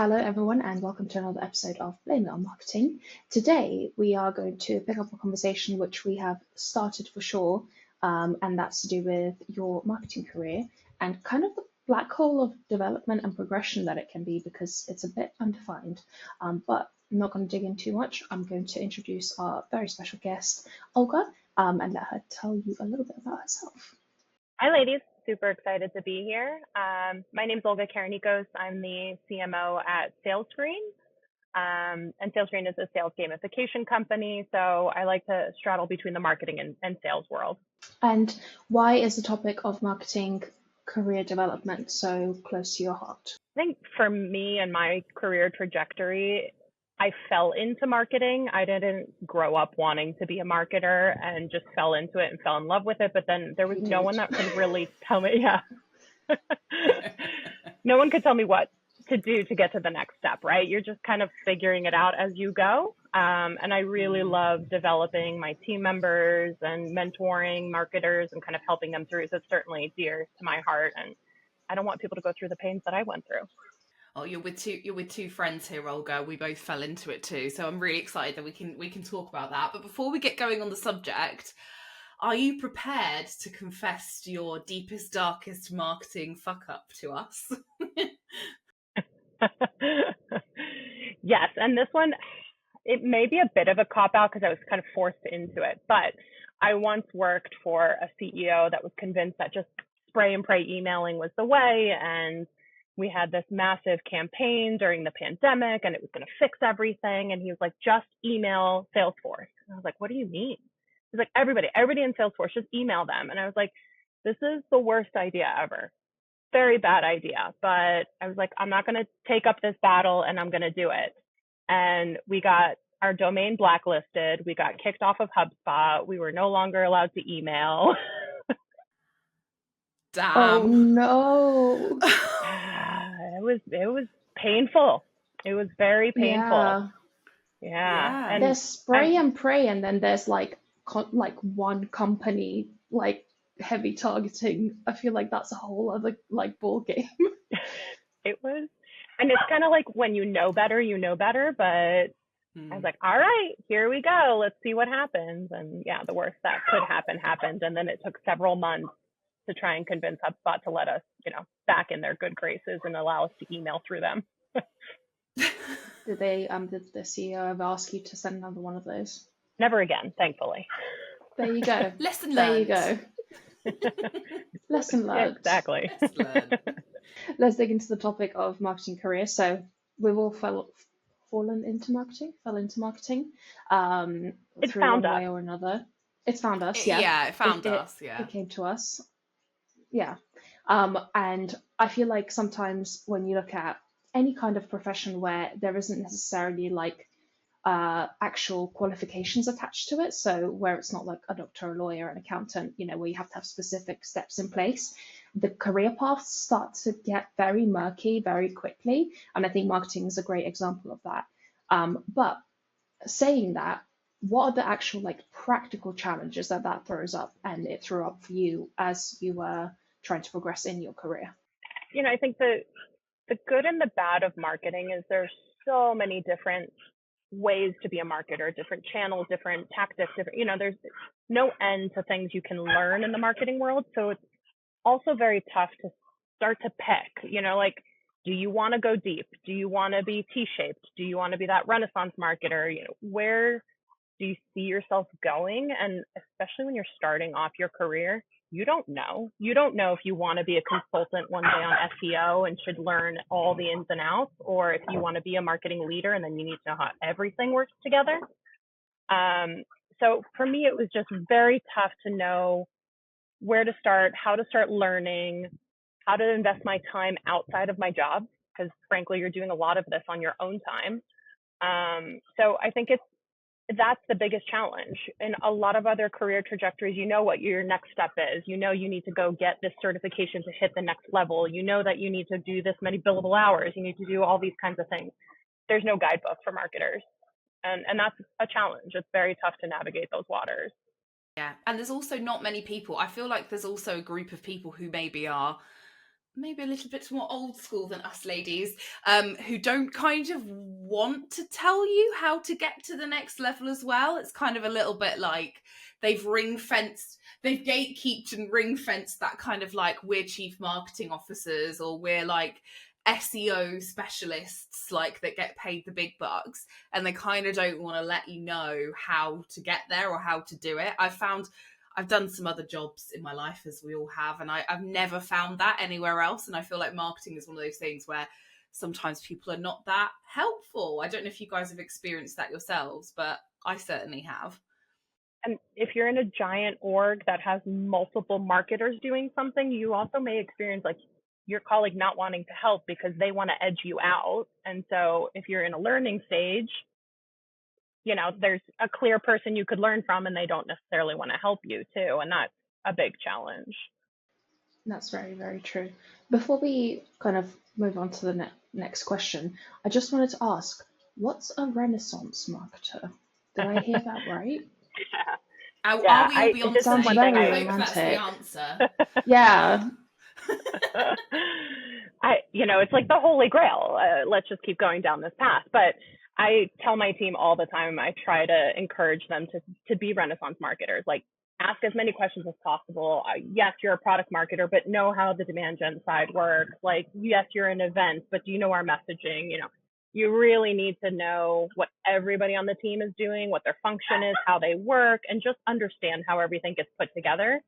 Hello, everyone, and welcome to another episode of Blame It on Marketing. Today, we are going to pick up a conversation which we have started for sure, and that's to do with your marketing career and kind of the black hole of development and progression that it can be because it's a bit undefined. But I'm not going to dig in too much. I'm going to introduce our very special guest, Olga, and let her tell you a little bit about herself. Hi, ladies. Super excited to be here. My name is Olga Karanikos. I'm the CMO at SalesScreen. And SalesScreen is a sales gamification company. So I like to straddle between the marketing and sales world. And why is the topic of marketing career development so close to your heart? I think for me and my career trajectory, I fell into marketing. I didn't grow up wanting to be a marketer and just fell into it and fell in love with it. But then there was no one that could really tell me, no one could tell me what to do to get to the next step, right? You're just kind of figuring it out as you go. And I really love developing my team members and mentoring marketers and kind of helping them through. So it's certainly dear to my heart. And I don't want people to go through the pains that I went through. Oh, you're with two friends here, Olga. We both fell into it too, so I'm really excited that we can talk about that. But before we get going on the subject, are you prepared to confess your deepest, darkest marketing fuck up to us? Yes, and this one, it may be a bit of a cop out because I was kind of forced into it. But I once worked for a CEO that was convinced that just spray and pray emailing was the way, and we had this massive campaign during the pandemic and it was going to fix everything. And he was like, just email Salesforce. And I was like, what do you mean? He's like, everybody in Salesforce, just email them. And I was like, this is the worst idea ever. Very bad idea. But I was like, I'm not going to take up this battle and I'm going to do it. And we got our domain blacklisted. We got kicked off of HubSpot. We were no longer allowed to email. Damn. Oh no. It was painful. It was very painful. Yeah. And there's spray and pray, and then there's like one company like heavy targeting. I feel like that's a whole other like ball game. It was, and it's kind of like when you know better, but I was like, all right, here we go. Let's see what happens. And yeah, the worst that could happen happened. And then it took several months to try and convince HubSpot to let us, back in their good graces and allow us to email through them. Did the CEO ever ask you to send another one of those? Never again, thankfully. There you go. Lesson learned. There you go. Lesson learned. Exactly. Lesson learned. Let's dig into the topic of marketing career. So we've all fallen into marketing, It's through found one us. way or another. It's found us, yeah. Yeah, it found us, yeah. It came to us. Yeah. And I feel like sometimes when you look at any kind of profession where there isn't necessarily like actual qualifications attached to it, so where it's not like a doctor, a lawyer, an accountant, where you have to have specific steps in place, the career paths start to get very murky very quickly. And I think marketing is a great example of that. But saying that, what are the actual like practical challenges that throws up and it threw up for you as you were trying to progress in your career? I think the good and the bad of marketing is there's so many different ways to be a marketer, different channels, different tactics, there's no end to things you can learn in the marketing world. So it's also very tough to start to pick, like, do you want to go deep? Do you want to be T-shaped? Do you want to be that Renaissance marketer? Where do you see yourself going? And especially when you're starting off your career, you don't know. You don't know if you want to be a consultant one day on SEO and should learn all the ins and outs, or if you want to be a marketing leader and then you need to know how everything works together. So for me, it was just very tough to know where to start, how to start learning, how to invest my time outside of my job, because frankly, you're doing a lot of this on your own time. So I think that's the biggest challenge. In a lot of other career trajectories, what your next step is. You need to go get this certification to hit the next level. That you need to do this many billable hours. You need to do all these kinds of things. There's no guidebook for marketers. And that's a challenge. It's very tough to navigate those waters. Yeah, and there's also not many people. I feel like there's also a group of people who maybe are maybe a little bit more old school than us ladies, who don't kind of want to tell you how to get to the next level as well. It's kind of a little bit like they've gatekeeped and ring fenced that kind of like, we're chief marketing officers, or we're like SEO specialists, like that get paid the big bucks, and they kind of don't want to let you know how to get there or how to do it. I've done some other jobs in my life, as we all have, and I've never found that anywhere else. And I feel like marketing is one of those things where sometimes people are not that helpful. I don't know if you guys have experienced that yourselves, but I certainly have. And if you're in a giant org that has multiple marketers doing something, you also may experience like your colleague not wanting to help because they want to edge you out. And so if you're in a learning stage, there's a clear person you could learn from, and they don't necessarily want to help you too. And that's a big challenge. That's very, very true. Before we kind of move on to the next question, I just wanted to ask, what's a Renaissance marketer? Did I hear that right? Are we all Beyonce? Sounds very I hope romantic. that's the answer. Yeah. It's like the Holy Grail. Let's just keep going down this path. But I tell my team all the time, I try to encourage them to be Renaissance marketers. Like, ask as many questions as possible. Yes, you're a product marketer, but know how the demand gen side works. Like, yes, you're an event, but do you know our messaging? You really need to know what everybody on the team is doing, what their function is, how they work, and just understand how everything gets put together.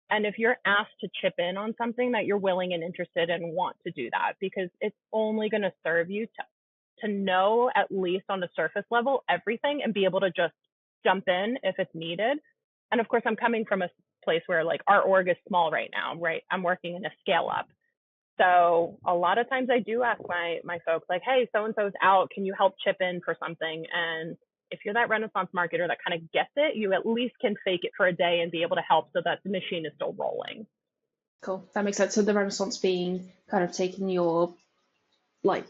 And if you're asked to chip in on something, that you're willing and interested and want to do that, because it's only going to serve you to know, at least on the surface level, everything, and be able to just jump in if it's needed. And of course, I'm coming from a place where like our org is small right now, right? I'm working in a scale up. So a lot of times I do ask my folks like, hey, so-and-so's out, can you help chip in for something? And if you're that Renaissance marketer that kind of gets it, you at least can fake it for a day and be able to help so that the machine is still rolling. Cool. That makes sense. So the Renaissance being kind of taking your like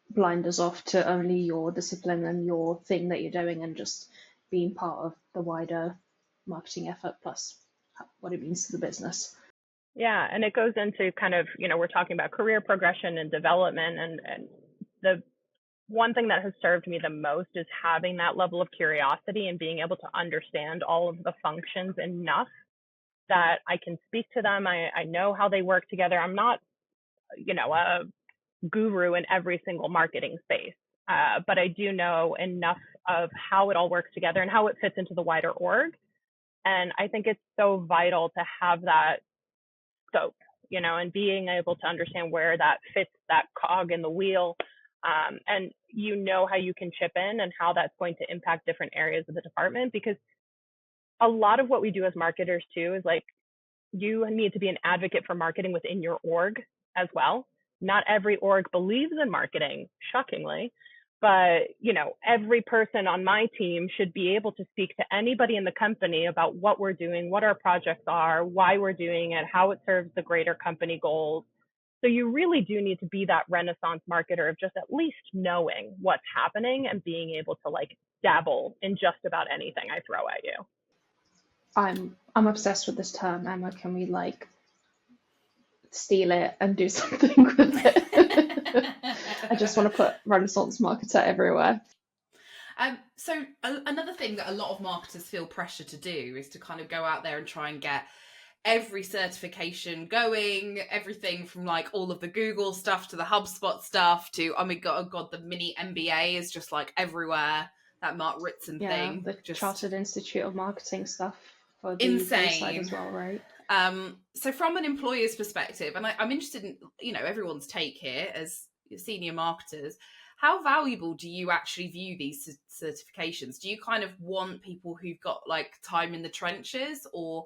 blinders off to only your discipline and your thing that you're doing, and just being part of the wider marketing effort plus what it means to the business. Yeah, and it goes into kind of, we're talking about career progression and development, and the one thing that has served me the most is having that level of curiosity and being able to understand all of the functions enough that I can speak to them. I know how they work together. I'm not, a guru in every single marketing space, but I do know enough of how it all works together and how it fits into the wider org. And I think it's so vital to have that scope, and being able to understand where that fits, that cog in the wheel, and how you can chip in and how that's going to impact different areas of the department. Because a lot of what we do as marketers too is like, you need to be an advocate for marketing within your org as well. Not every org believes in marketing, shockingly, but every person on my team should be able to speak to anybody in the company about what we're doing, what our projects are, why we're doing it, how it serves the greater company goals. So you really do need to be that Renaissance marketer of just at least knowing what's happening and being able to like dabble in just about anything I throw at you. I'm obsessed with this term, Emma. Can we like steal it and do something with it? I just want to put Renaissance marketer everywhere. So another thing that a lot of marketers feel pressure to do is to kind of go out there and try and get every certification going, everything from like all of the Google stuff to the HubSpot stuff to, oh my God, the mini MBA is just like everywhere. That Mark Ritson thing. The just Chartered Institute of Marketing stuff for the insane UK side as well, right? So from an employer's perspective, and I'm interested in, everyone's take here as senior marketers, how valuable do you actually view these certifications? Do you kind of want people who've got like time in the trenches, or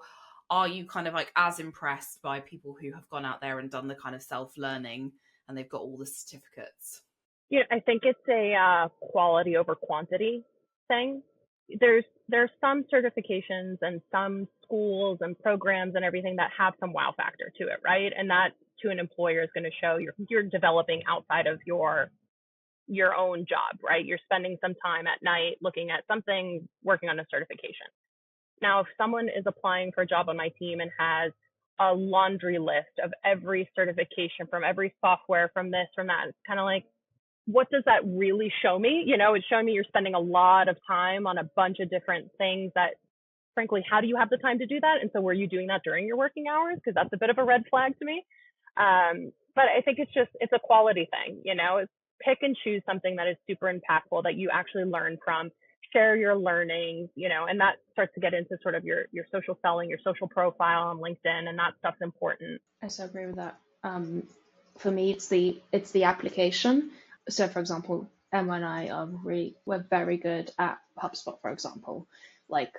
are you kind of like as impressed by people who have gone out there and done the kind of self-learning and they've got all the certificates? Yeah, I think it's a quality over quantity thing. There's some certifications and some schools and programs and everything that have some wow factor to it, right? And that to an employer is going to show you're developing outside of your own job, right? You're spending some time at night looking at something, working on a certification. Now, if someone is applying for a job on my team and has a laundry list of every certification from every software, from this, from that. It's kind of like, what does that really show me? It's showing me you're spending a lot of time on a bunch of different things that, frankly, how do you have the time to do that? And so were you doing that during your working hours? Because that's a bit of a red flag to me. But I think it's a quality thing, it's pick and choose something that is super impactful that you actually learn from, share your learnings, and that starts to get into sort of your social selling, your social profile on LinkedIn, and that stuff's important. I so agree with that. For me, it's the application. So, for example, Emma and I we're very good at HubSpot, for example, like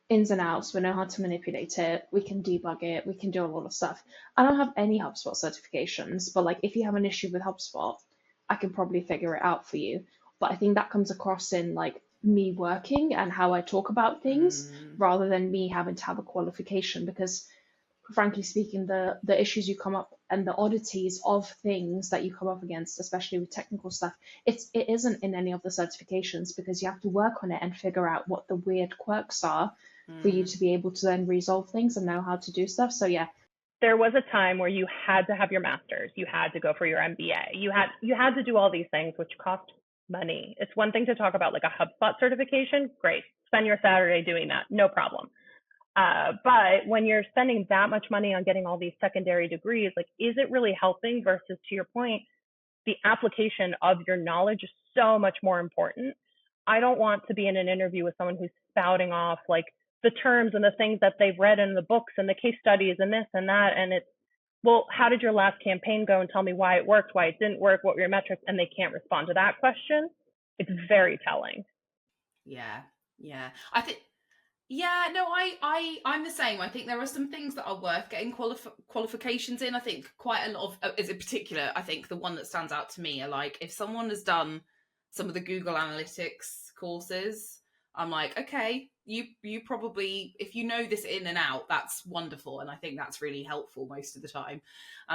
ins and outs. We know how to manipulate it. We can debug it. We can do a lot of stuff. I don't have any HubSpot certifications, but like if you have an issue with HubSpot, I can probably figure it out for you. But I think that comes across in like me working and how I talk about things rather than me having to have a qualification because frankly speaking, the issues you come up and the oddities of things that you come up against, especially with technical stuff, it isn't in any of the certifications because you have to work on it and figure out what the weird quirks are for you to be able to then resolve things and know how to do stuff. So yeah. There was a time where you had to have your master's, you had to go for your MBA, you had to do all these things, which cost money. It's one thing to talk about like a HubSpot certification. Great. Spend your Saturday doing that. No problem. But when you're spending that much money on getting all these secondary degrees, like, is it really helping versus, to your point, the application of your knowledge is so much more important. I don't want to be in an interview with someone who's spouting off like the terms and the things that they've read in the books and the case studies and this and that. And it's, well, how did your last campaign go? And tell me why it worked, why it didn't work, what were your metrics? And they can't respond to that question. It's very telling. Yeah. I think, yeah, no, I'm the same. I think there are some things that are worth getting qualifications in. I think quite a lot of, is in particular, I think the one that stands out to me are like, if someone has done some of the Google Analytics courses, I'm like, okay, you probably, if you know this in and out, that's wonderful. And I think that's really helpful most of the time,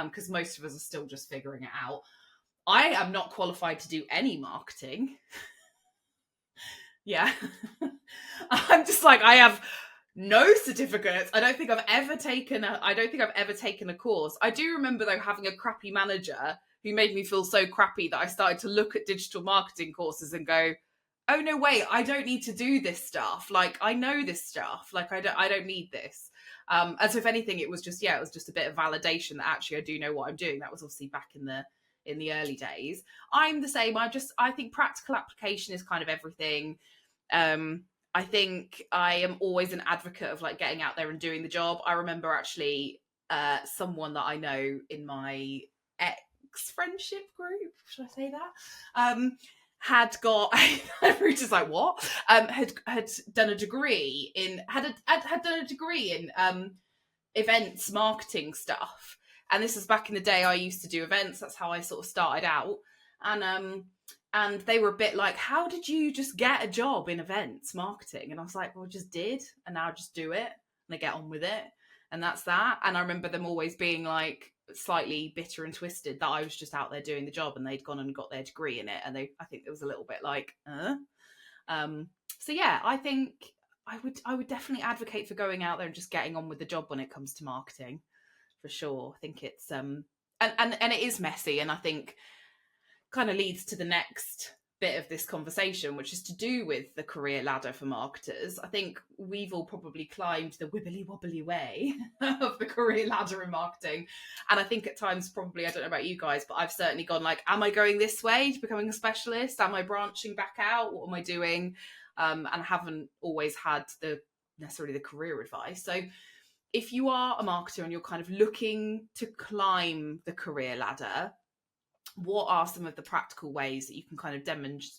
because most of us are still just figuring it out. I am not qualified to do any marketing. Yeah. I'm just like, I have no certificates. I don't think I've ever taken a course. I do remember though having a crappy manager who made me feel so crappy that I started to look at digital marketing courses and go, oh no, wait, I don't need to do this stuff. Like, I know this stuff. Like, I don't need this. As if anything, it was just a bit of validation that actually I do know what I'm doing. That was obviously back in the early days. I'm the same. I think practical application is kind of everything. I think I am always an advocate of like getting out there and doing the job. I remember actually someone that I know in my ex-friendship group, should I say that? Had got Ruta's like, what? Had done a degree in events marketing stuff. And this was back in the day I used to do events. That's how I sort of started out. And they were a bit like, how did you just get a job in events marketing? And I was like, well, I just did. And now I just do it and I get on with it. And that's that. And I remember them always being like slightly bitter and twisted that I was just out there doing the job and they'd gone and got their degree in it. And I think there was a little bit like, So yeah, I think I would definitely advocate for going out there and just getting on with the job when it comes to marketing, for sure. I think it's and it is messy, and I think kind of leads to the next bit of this conversation, which is to do with the career ladder for marketers. I think we've all probably climbed the wibbly wobbly way of the career ladder in marketing. And I think at times, probably, I don't know about you guys, but I've certainly gone like, am I going this way to becoming a specialist? Am I branching back out? What am I doing? And haven't always had necessarily the career advice. So if you are a marketer and you're kind of looking to climb the career ladder, what are some of the practical ways that you can kind of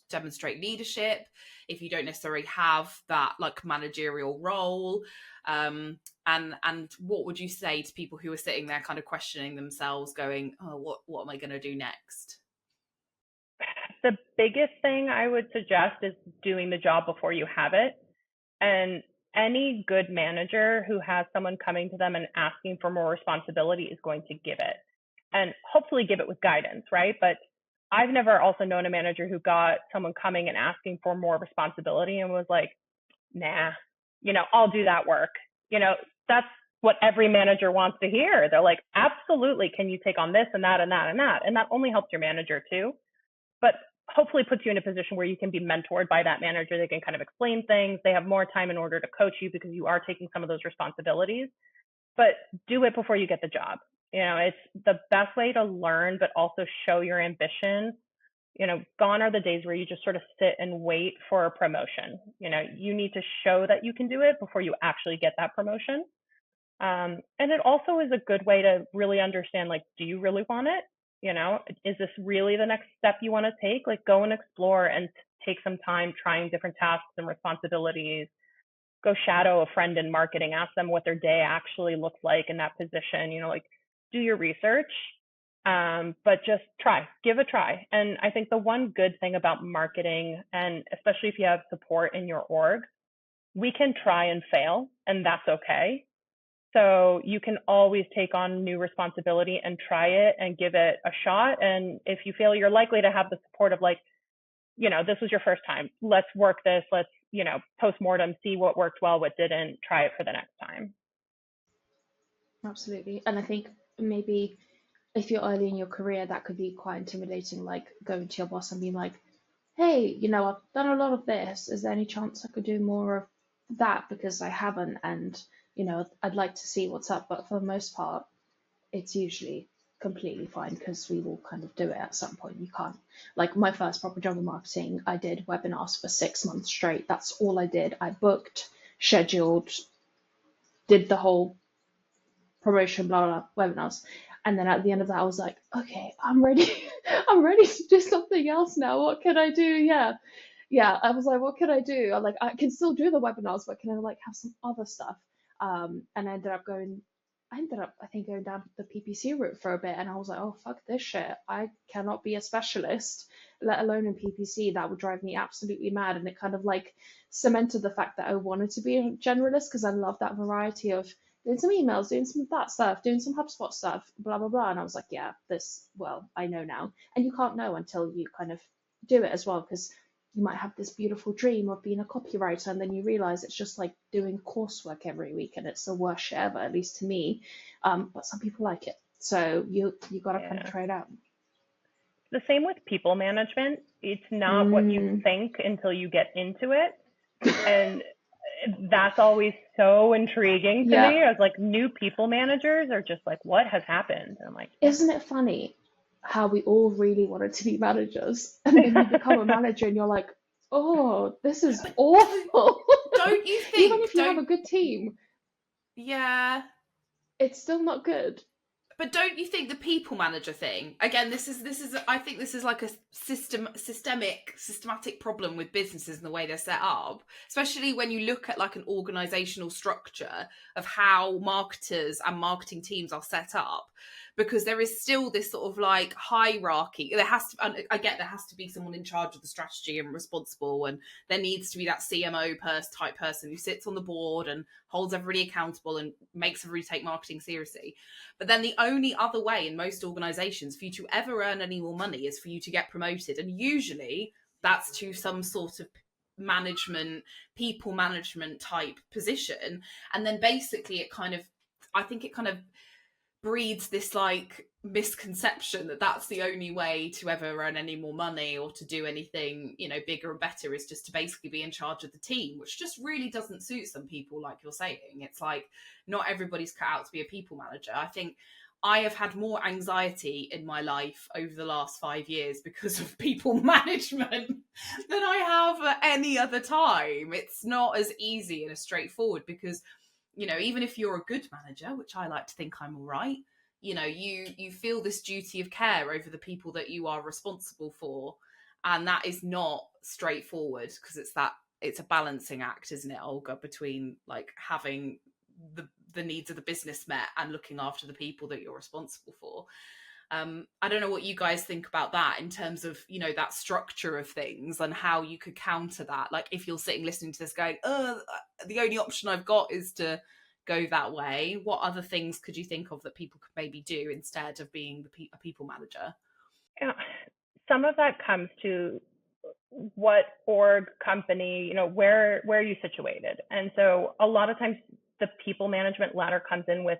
demonstrate leadership if you don't necessarily have that like managerial role? And what would you say to people who are sitting there kind of questioning themselves, going, oh, what am I going to do next? The biggest thing I would suggest is doing the job before you have it. And any good manager who has someone coming to them and asking for more responsibility is going to give it. And hopefully give it with guidance, right? But I've never also known a manager who got someone coming and asking for more responsibility and was like, nah, I'll do that work. That's what every manager wants to hear. They're like, absolutely, can you take on this and that and that and that? And that only helps your manager too, but hopefully puts you in a position where you can be mentored by that manager. They can kind of explain things. They have more time in order to coach you because you are taking some of those responsibilities. But do it before you get the job. It's the best way to learn, but also show your ambition. Gone are the days where you just sort of sit and wait for a promotion. You need to show that you can do it before you actually get that promotion. And it also is a good way to really understand, like, do you really want it? Is this really the next step you want to take? Like, go and explore and take some time trying different tasks and responsibilities. Go shadow a friend in marketing, ask them what their day actually looks like in that position. Like, do your research, but just give a try. And I think the one good thing about marketing, and especially if you have support in your org, we can try and fail, and that's okay. So you can always take on new responsibility and try it and give it a shot. And if you fail, you're likely to have the support of, like, this was your first time. Let's work this. Let's, postmortem, see what worked well, what didn't, try it for the next time. Absolutely. And I think maybe if you're early in your career, that could be quite intimidating, like going to your boss and being like, hey, I've done a lot of this. Is there any chance I could do more of that? Because I haven't, and, I'd like to see what's up. But for the most part, it's usually completely fine because we will kind of do it at some point. You can't, like my first proper job in marketing, I did webinars for 6 months straight. That's all I did. I booked, scheduled, did the whole promotion, blah, blah, blah, webinars. And then at the end of that, I was like, okay, I'm ready. I'm ready to do something else now. What can I do? Yeah. Yeah. I was like, what can I do? I'm like, I can still do the webinars, but can I like have some other stuff? And I ended up, I think, going down the PPC route for a bit. And I was like, oh, fuck this shit. I cannot be a specialist, let alone in PPC. That would drive me absolutely mad. And it kind of like cemented the fact that I wanted to be a generalist because I love that variety of doing some emails, doing some of that stuff, doing some HubSpot stuff, blah, blah, blah. And I was like, yeah, I know now. And you can't know until you kind of do it as well, because you might have this beautiful dream of being a copywriter, and then you realize it's just like doing coursework every week, and it's the worst shit ever, at least to me. But some people like it. So you got to kind of try it out. The same with people management. It's not what you think until you get into it. And that's always so intriguing to me. I was like, new people managers are just like, what has happened? And I'm like, isn't it funny how we all really wanted to be managers, and then you become a manager and you're like, oh, this is awful. Don't you think? Even if you have a good team, yeah, it's still not good. But don't you think the people manager thing, again, this is I think this is like a systematic problem with businesses and the way they're set up, especially when you look at like an organizational structure of how marketers and marketing teams are set up, because there is still this sort of like hierarchy. There has to be someone in charge of the strategy and responsible, and there needs to be that CMO type person who sits on the board and holds everybody accountable and makes everybody take marketing seriously. But then the only other way in most organizations for you to ever earn any more money is for you to get promoted. And usually that's to some sort of people management type position. And then basically I think it kind of breeds this like misconception that that's the only way to ever earn any more money or to do anything, bigger and better, is just to basically be in charge of the team, which just really doesn't suit some people, like you're saying. It's like not everybody's cut out to be a people manager. I think I have had more anxiety in my life over the last 5 years because of people management than I have at any other time. It's not as easy and as straightforward because, even if you're a good manager, which I like to think I'm all right, you feel this duty of care over the people that you are responsible for. And that is not straightforward because it's a balancing act, isn't it, Olga, between like having the needs of the business met and looking after the people that you're responsible for. I don't know what you guys think about that in terms of, that structure of things and how you could counter that. Like if you're sitting listening to this going, the only option I've got is to go that way, what other things could you think of that people could maybe do instead of being a people manager? Yeah, some of that comes to what org, company, where are you situated? And so a lot of times the people management ladder comes in with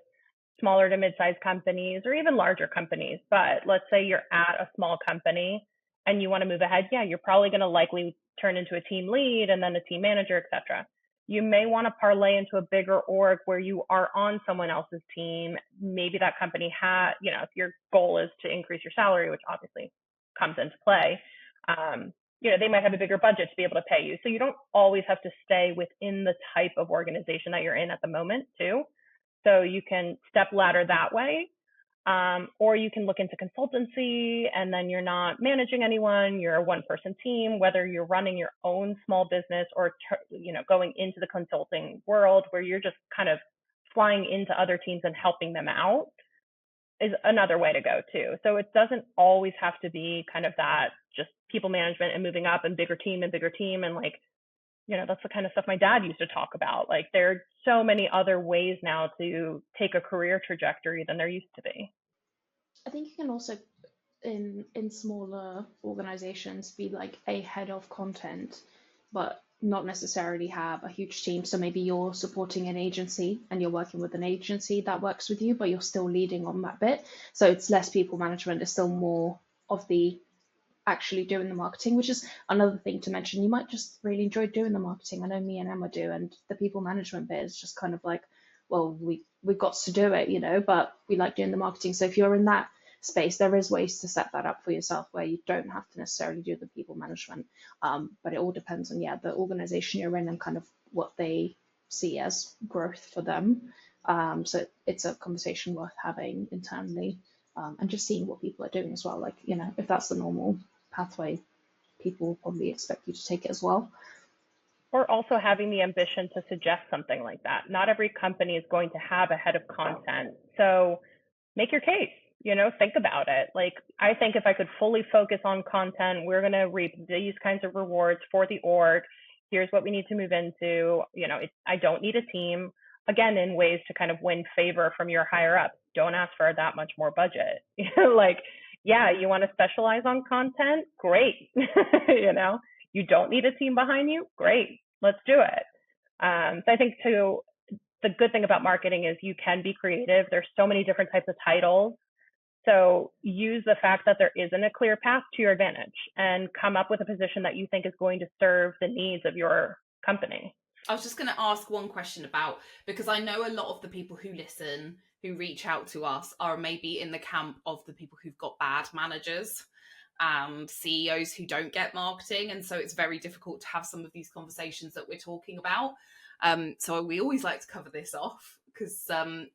smaller to mid-sized companies or even larger companies. But let's say you're at a small company and you want to move ahead. Yeah, you're probably going to likely turn into a team lead and then a team manager, etc. You may want to parlay into a bigger org where you are on someone else's team. Maybe that company has, if your goal is to increase your salary, which obviously comes into play, they might have a bigger budget to be able to pay you. So you don't always have to stay within the type of organization that you're in at the moment too. So you can step ladder that way, or you can look into consultancy, and then you're not managing anyone. You're a one-person team, whether you're running your own small business or going into the consulting world where you're just kind of flying into other teams and helping them out is another way to go too. So it doesn't always have to be kind of that just people management and moving up and bigger team. And like, that's the kind of stuff my dad used to talk about. Like, there are so many other ways now to take a career trajectory than there used to be. I think you can also, in smaller organizations, be like a head of content, but not necessarily have a huge team. So maybe you're supporting an agency and you're working with an agency that works with you, but you're still leading on that bit. So it's less people management. It's still more of the actually doing the marketing, which is another thing to mention. You might just really enjoy doing the marketing. I know me and Emma do, and the people management bit is just kind of like, well, we've got to do it, but we like doing the marketing. So if you're in that space, there is ways to set that up for yourself where you don't have to necessarily do the people management. But it all depends on the organization you're in and kind of what they see as growth for them. So it's a conversation worth having internally, and just seeing what people are doing as well. Like, if that's the normal pathway, people will probably expect you to take it as well. Or also having the ambition to suggest something like that. Not every company is going to have a head of content. So make your case, think about it. Like, I think if I could fully focus on content, we're going to reap these kinds of rewards for the org. Here's what we need to move into. I don't need a team. Again, in ways to kind of win favor from your higher ups. Don't ask for that much more budget. Like, yeah, you want to specialize on content? Great. You don't need a team behind you? Great. Let's do it. So I think too, the good thing about marketing is you can be creative. There's so many different types of titles. So use the fact that there isn't a clear path to your advantage and come up with a position that you think is going to serve the needs of your company. I was just going to ask one question because I know a lot of the people who listen, who reach out to us, are maybe in the camp of the people who've got bad managers and CEOs who don't get marketing. And so it's very difficult to have some of these conversations that we're talking about. So we always like to cover this off because,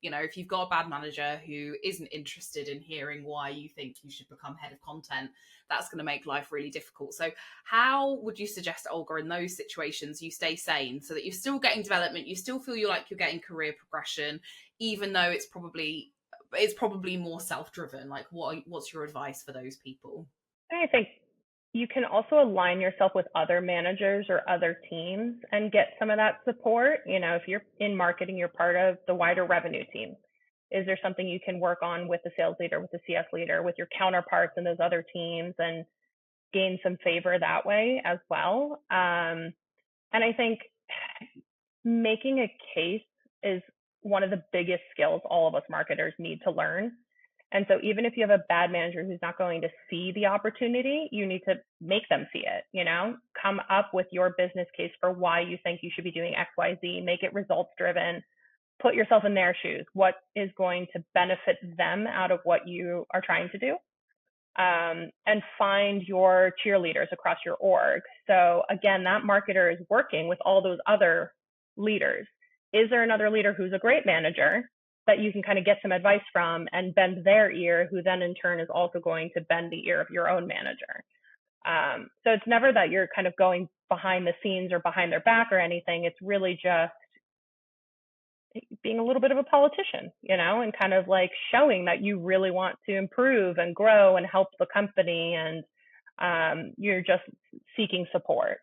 if you've got a bad manager who isn't interested in hearing why you think you should become head of content, that's going to make life really difficult. So how would you suggest, Olga, in those situations, you stay sane so that you're still getting development, you still feel like you're getting career progression, even though it's probably more self-driven? Like, what's your advice for those people? I think you can also align yourself with other managers or other teams and get some of that support. If you're in marketing, you're part of the wider revenue team. Is there something you can work on with the sales leader, with the CS leader, with your counterparts in those other teams, and gain some favor that way as well? And I think making a case is one of the biggest skills all of us marketers need to learn. And so even if you have a bad manager who's not going to see the opportunity, you need to make them see it, come up with your business case for why you think you should be doing X, Y, Z, make it results driven, put yourself in their shoes. What is going to benefit them out of what you are trying to do? And find your cheerleaders across your org. So again, that marketer is working with all those other leaders. Is there another leader who's a great manager that you can kind of get some advice from and bend their ear, who then in turn is also going to bend the ear of your own manager? So it's never that you're kind of going behind the scenes or behind their back or anything. It's really just being a little bit of a politician, and kind of like showing that you really want to improve and grow and help the company, and you're just seeking support.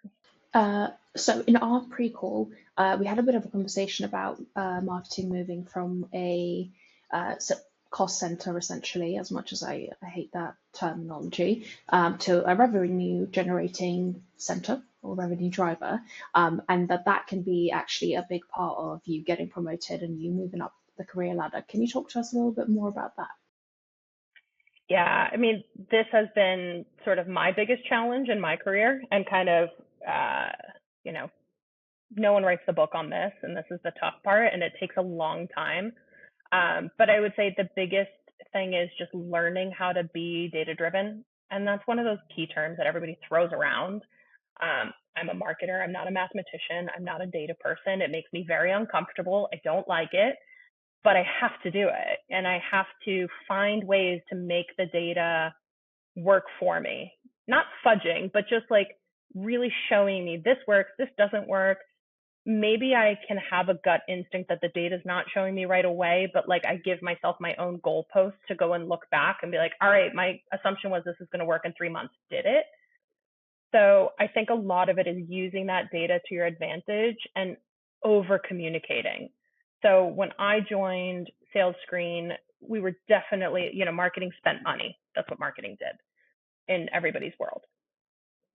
So in our pre-call, we had a bit of a conversation about marketing moving from a cost center, essentially, as much as I hate that terminology, to a revenue generating center. or revenue driver, and that can be actually a big part of you getting promoted and you moving up the career ladder. Can you talk to us a little bit more about that? Yeah, I mean, this has been sort of my biggest challenge in my career, and kind of, uh, you know, no one writes the book on this, and this is the tough part, and it takes a long time. But I would say the biggest thing is just learning how to be data driven. And that's one of those key terms that everybody throws around. I'm a marketer. I'm not a mathematician. I'm not a data person. It makes me very uncomfortable. I don't like it, but I have to do it. And I have to find ways to make the data work for me. Not fudging, but just like really showing me this works, this doesn't work. Maybe I can have a gut instinct that the data is not showing me right away, but like I give myself my own goalposts to go and look back and be like, all right, my assumption was this is going to work in 3 months. Did it? So I think a lot of it is using that data to your advantage and over communicating. So when I joined Sales Screen, we were definitely, marketing spent money. That's what marketing did in everybody's world.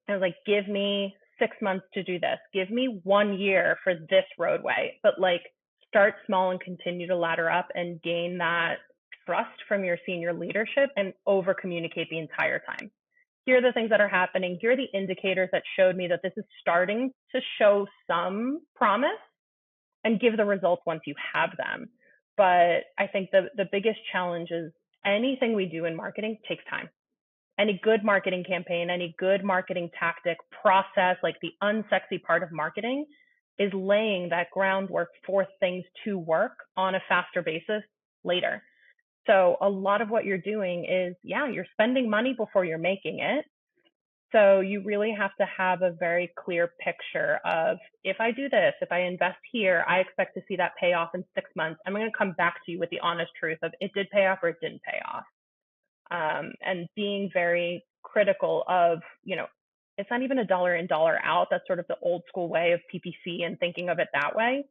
I was like, give me 6 months to do this. Give me 1 year for this roadway. But like, start small and continue to ladder up and gain that trust from your senior leadership and over communicate the entire time. Here are the things that are happening. Here are the indicators that showed me that this is starting to show some promise, and give the results once you have them. But I think the biggest challenge is anything we do in marketing takes time. Any good marketing campaign, any good marketing tactic, process, like the unsexy part of marketing is laying that groundwork for things to work on a faster basis later. So a lot of what you're doing is, you're spending money before you're making it. So you really have to have a very clear picture of, if I do this, if I invest here, I expect to see that pay off in 6 months. I'm going to come back to you with the honest truth of it did pay off or it didn't pay off. And being very critical of, it's not even a dollar in, dollar out. That's sort of the old school way of PPC and thinking of it that way.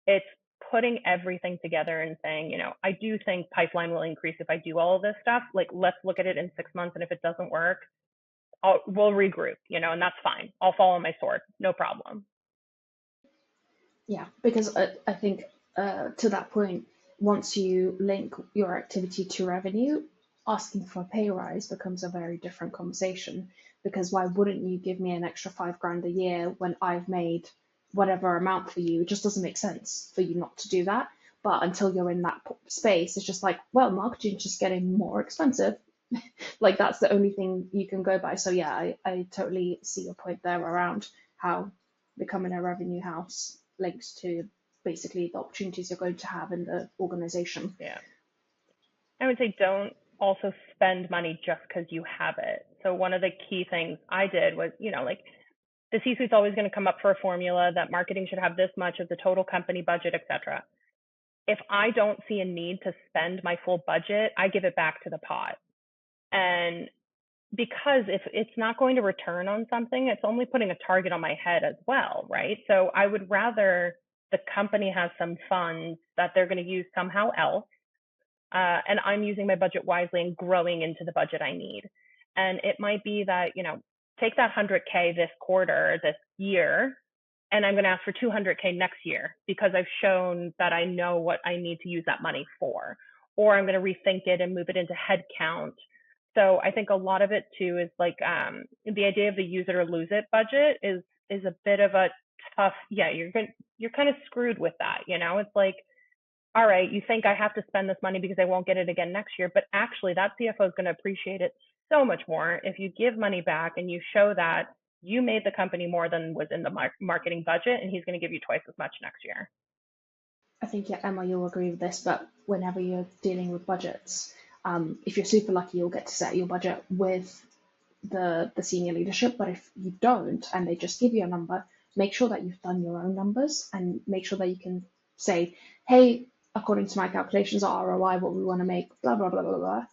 It's putting everything together and saying, I do think pipeline will increase if I do all of this stuff. Like, let's look at it in 6 months. And if it doesn't work, we'll regroup, and that's fine. I'll fall on my sword. No problem. Yeah, because I think to that point, once you link your activity to revenue, asking for a pay rise becomes a very different conversation. Because why wouldn't you give me an extra 5 grand a year when I've made whatever amount for you? It just doesn't make sense for you not to do that. But until you're in that space, it's just like, well, marketing's just getting more expensive. Like that's the only thing you can go by. So yeah, I totally see your point there around how becoming a revenue house links to basically the opportunities you're going to have in the organization. Yeah. I would say don't also spend money just because you have it. So one of the key things I did was, like the C-suite's always going to come up for a formula that marketing should have this much of the total company budget, etc. If I don't see a need to spend my full budget, I give it back to the pot. And because if it's not going to return on something, it's only putting a target on my head as well, right? So I would rather the company has some funds that they're going to use somehow else, and I'm using my budget wisely and growing into the budget I need. And it might be that, take that 100K this quarter, this year, and I'm going to ask for 200K next year because I've shown that I know what I need to use that money for. Or I'm going to rethink it and move it into headcount. So I think a lot of it too is like the idea of the use it or lose it budget is a bit of a tough. Yeah, you're kind of screwed with that. It's like, all right, you think I have to spend this money because I won't get it again next year, but actually that CFO is going to appreciate it so much more if you give money back and you show that you made the company more than was in the marketing budget, and he's going to give you twice as much next year. I think, yeah, Emma, you'll agree with this, but whenever you're dealing with budgets, if you're super lucky, you'll get to set your budget with the senior leadership. But if you don't and they just give you a number, make sure that you've done your own numbers and make sure that you can say, hey, according to my calculations, our ROI, what we want to make, blah, blah, blah, blah, blah.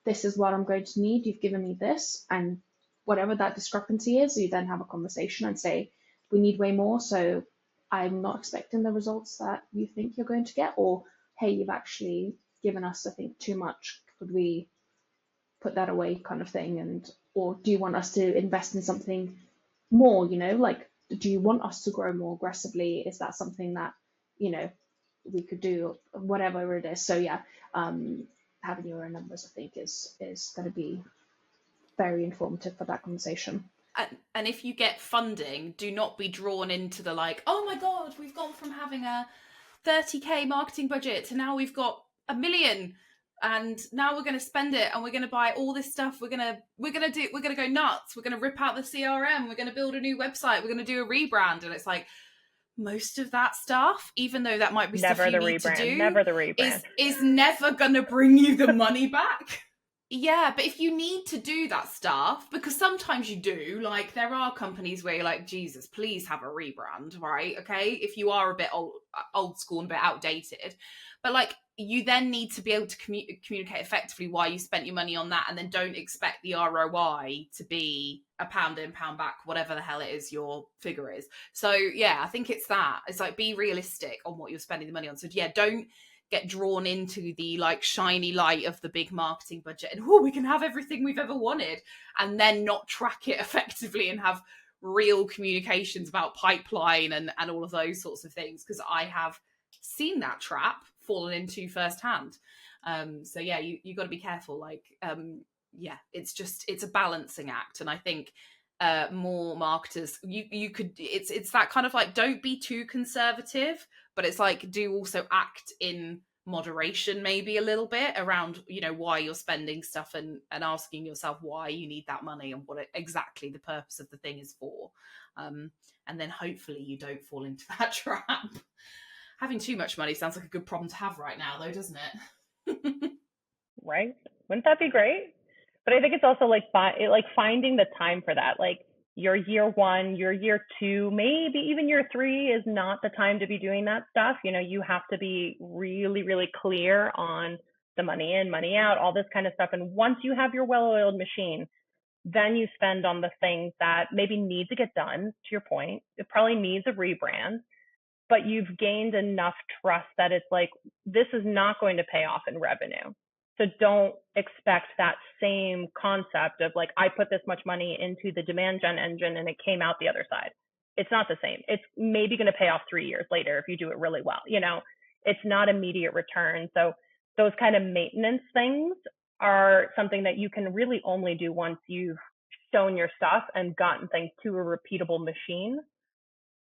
This is what I'm going to need. You've given me this. And whatever that discrepancy is, you then have a conversation and say, we need way more. So I'm not expecting the results that you think you're going to get. Or, hey, you've actually given us, I think, too much. Could we put that away kind of thing? And or do you want us to invest in something more, like do you want us to grow more aggressively? Is that something that, you know, we could do, whatever it is. So yeah, having your own numbers, I think, is going to be very informative for that conversation. And if you get funding, do not be drawn into the like, oh my god, we've gone from having a 30k marketing budget to now we've got $1 million, and now we're going to spend it and we're going to buy all this stuff. We're going to go nuts. We're going to rip out the CRM. We're going to build a new website. We're going to do a rebrand. And it's like, most of that stuff, even though that might be Never stuff you the need rebrand. to do, Never the rebrand. is never going to bring you the money back. Yeah, but if you need to do that stuff, because sometimes you do, like there are companies where you're like, Jesus, please have a rebrand, right? Okay, if you are a bit old school and a bit outdated, but like you then need to be able to communicate effectively why you spent your money on that, and then don't expect the ROI to be a pound in, pound back, whatever the hell it is your figure is. So yeah, I think it's that. It's like, be realistic on what you're spending the money on. So yeah, don't get drawn into the like shiny light of the big marketing budget and we can have everything we've ever wanted, and then not track it effectively and have real communications about pipeline and all of those sorts of things, because I have seen that trap fallen into firsthand. So yeah, you got to be careful. Like yeah, it's a balancing act, and I think more marketers, you could, it's that kind of like, don't be too conservative, but it's like, do also act in moderation, maybe a little bit around, you know, why you're spending stuff, and asking yourself why you need that money and what exactly the purpose of the thing is for. And then hopefully you don't fall into that trap. Having too much money sounds like a good problem to have right now, though, doesn't it? Right? Wouldn't that be great? But I think it's also like finding the time for that. Like your year one, your year two, maybe even year three is not the time to be doing that stuff. You know, you have to be really, really clear on the money in, money out, all this kind of stuff. And once you have your well-oiled machine, then you spend on the things that maybe need to get done, to your point. It probably needs a rebrand, but you've gained enough trust that it's like, this is not going to pay off in revenue. So don't expect that same concept of like, I put this much money into the demand gen engine and it came out the other side. It's not the same. It's maybe going to pay off 3 years later if you do it really well. You know, it's not immediate return. So those kind of maintenance things are something that you can really only do once you've shown your stuff and gotten things to a repeatable machine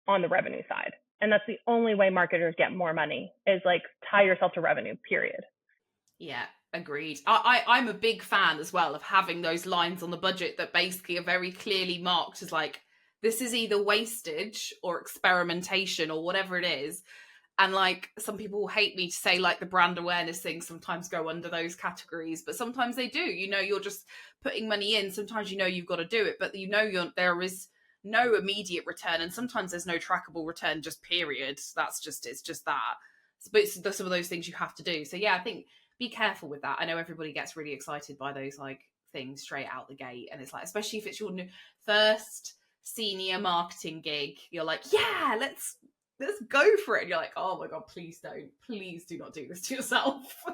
on the revenue side. And that's the only way marketers get more money, is like tie yourself to revenue, period. Yeah, agreed. I'm a big fan as well of having those lines on the budget that basically are very clearly marked as like, this is either wastage or experimentation or whatever it is. And like, some people hate me to say like the brand awareness things sometimes go under those categories, but sometimes they do. You know, you're just putting money in. Sometimes you know you've got to do it, but you know there is no immediate return, and sometimes there's no trackable return, just period. It's just that. But it's some of those things you have to do. So yeah, I think be careful with that. I know everybody gets really excited by those like things straight out the gate, and it's like, especially if it's your first senior marketing gig, you're like, yeah, let's go for it. And you're like, oh my god, please do not do this to yourself.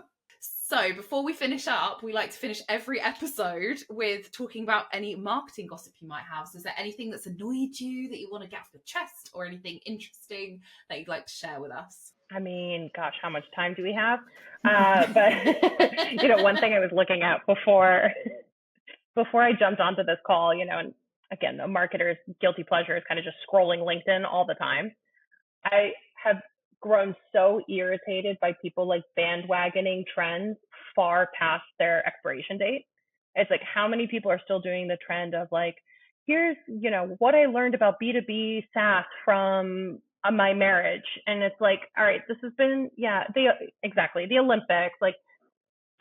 So before we finish up, we like to finish every episode with talking about any marketing gossip you might have. So is there anything that's annoyed you that you want to get off your chest, or anything interesting that you'd like to share with us? I mean, gosh, how much time do we have? But you know, one thing I was looking at before I jumped onto this call, you know, and again, the marketer's guilty pleasure is kind of just scrolling LinkedIn all the time. I have grown so irritated by people like bandwagoning trends far past their expiration date. It's like, how many people are still doing the trend of like, here's, you know, what I learned about B2B SaaS from my marriage. And it's like, all right, this has been, exactly, the Olympics. Like,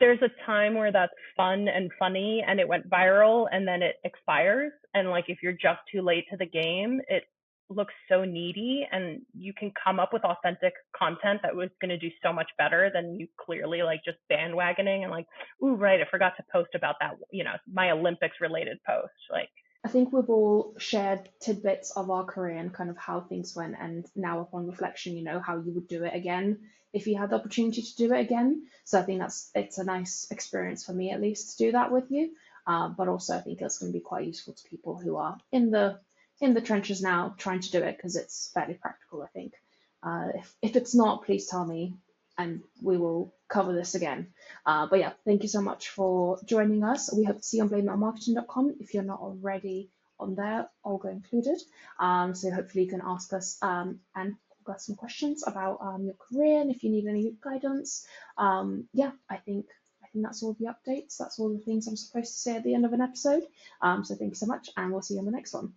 there's a time where that's fun and funny and it went viral, and then it expires. And like, if you're just too late to the game, it looks so needy, and you can come up with authentic content that was going to do so much better than you clearly like just bandwagoning and like, ooh, right, I forgot to post about that, you know, my Olympics related post. Like, I think we've all shared tidbits of our career and kind of how things went, and now upon reflection, you know, how you would do it again if you had the opportunity to do it again. So I think it's a nice experience for me, at least, to do that with you. But also I think it's going to be quite useful to people who are in the in the trenches now trying to do it because it's fairly practical, I think. If it's not, please tell me and we will cover this again. But yeah, thank you so much for joining us. We hope to see you on blameitmarketing.com if you're not already on there, Olga included. So hopefully you can ask us and got some questions about your career and if you need any guidance. Yeah, I think that's all the updates. That's all the things I'm supposed to say at the end of an episode. So thank you so much, and we'll see you on the next one.